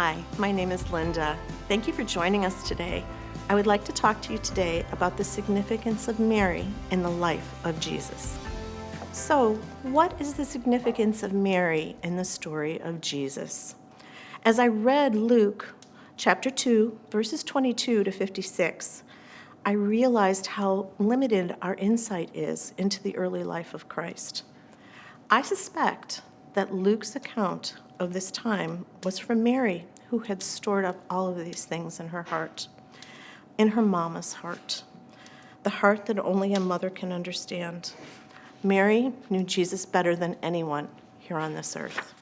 Hi, my name is Linda. Thank you for joining us today. I would like to talk to you today about the significance of Mary in the life of Jesus. So, what is the significance of Mary in the story of Jesus? As I read Luke chapter 2, verses 22 to 56, I realized how limited our insight is into the early life of Christ. I suspect that Luke's account of this time was from Mary, who had stored up all of these things in her heart, in her mama's heart, the heart that only a mother can understand. Mary knew Jesus better than anyone here on this earth.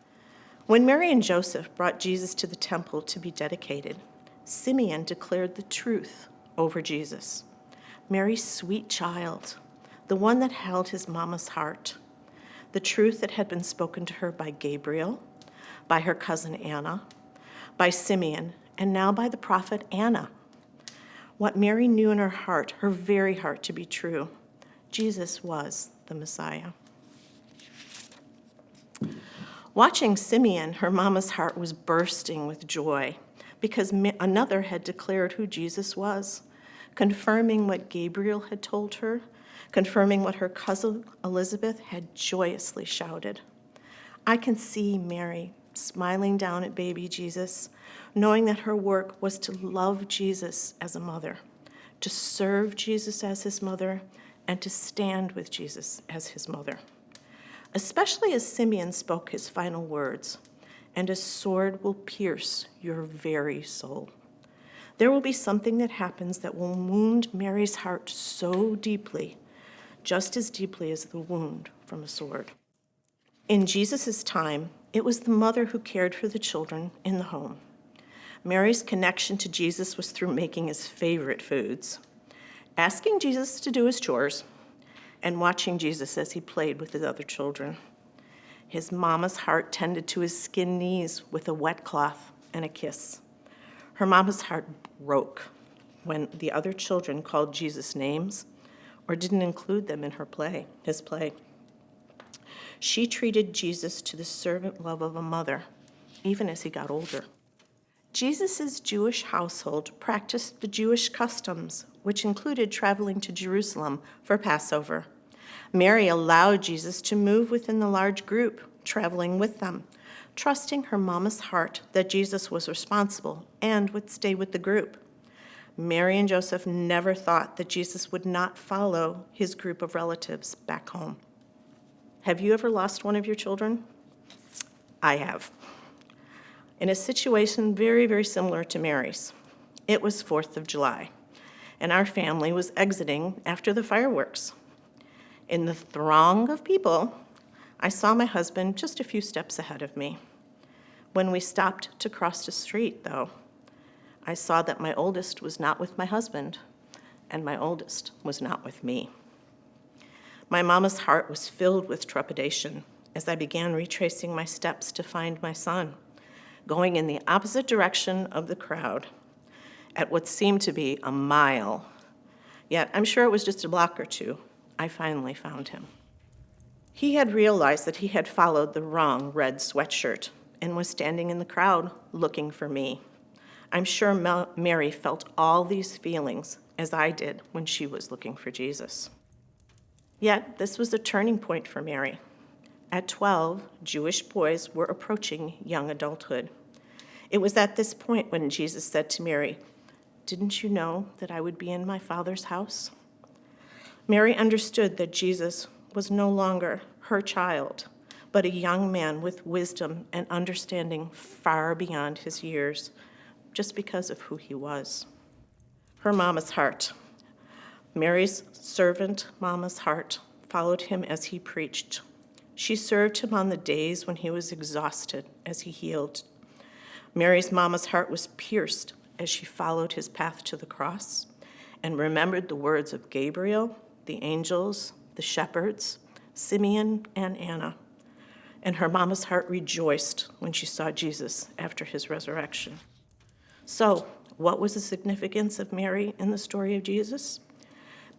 When Mary and Joseph brought Jesus to the temple to be dedicated, Simeon declared the truth over Jesus. Mary's sweet child, the one that held his mama's heart, the truth that had been spoken to her by Gabriel, by her cousin Anna, by Simeon, and now by the prophet Anna. What Mary knew in her heart, her very heart, to be true, Jesus was the Messiah. Watching Simeon, her mama's heart was bursting with joy because another had declared who Jesus was, confirming what Gabriel had told her, confirming what her cousin Elizabeth had joyously shouted. I can see Mary smiling down at baby Jesus, knowing that her work was to love Jesus as a mother, to serve Jesus as his mother, and to stand with Jesus as his mother. Especially as Simeon spoke his final words, "And a sword will pierce your very soul." There will be something that happens that will wound Mary's heart so deeply, just as deeply as the wound from a sword. In Jesus' time, it was the mother who cared for the children in the home. Mary's connection to Jesus was through making his favorite foods, asking Jesus to do his chores, and watching Jesus as he played with his other children. His mama's heart tended to his skin knees with a wet cloth and a kiss. Her mama's heart broke when the other children called Jesus names or didn't include them in his play. She treated Jesus to the servant love of a mother, even as he got older. Jesus' Jewish household practiced the Jewish customs, which included traveling to Jerusalem for Passover. Mary allowed Jesus to move within the large group, traveling with them, trusting her mama's heart that Jesus was responsible and would stay with the group. Mary and Joseph never thought that Jesus would not follow his group of relatives back home. Have you ever lost one of your children? I have. In a situation very, very similar to Mary's. It was 4th of July, and our family was exiting after the fireworks. In the throng of people, I saw my husband just a few steps ahead of me. When we stopped to cross the street, though, I saw that my oldest was not with my husband, and my oldest was not with me. My mama's heart was filled with trepidation as I began retracing my steps to find my son, going in the opposite direction of the crowd at what seemed to be a mile. Yet I'm sure it was just a block or two. I finally found him. He had realized that he had followed the wrong red sweatshirt and was standing in the crowd looking for me. I'm sure Mary felt all these feelings as I did when she was looking for Jesus. Yet this was a turning point for Mary. At 12, Jewish boys were approaching young adulthood. It was at this point when Jesus said to Mary, "Didn't you know that I would be in my Father's house?" Mary understood that Jesus was no longer her child, but a young man with wisdom and understanding far beyond his years, just because of who he was. Her mama's heart. Mary's servant mama's heart followed him as he preached. She served him on the days when he was exhausted as he healed. Mary's mama's heart was pierced as she followed his path to the cross and remembered the words of Gabriel, the angels, the shepherds, Simeon, and Anna. And her mama's heart rejoiced when she saw Jesus after his resurrection. So, what was the significance of Mary in the story of Jesus?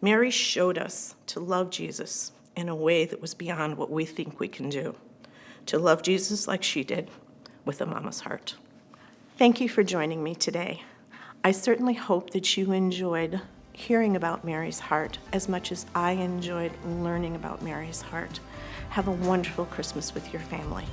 Mary showed us to love Jesus in a way that was beyond what we think we can do, to love Jesus like she did with a mama's heart. Thank you for joining me today. I certainly hope that you enjoyed hearing about Mary's heart as much as I enjoyed learning about Mary's heart. Have a wonderful Christmas with your family.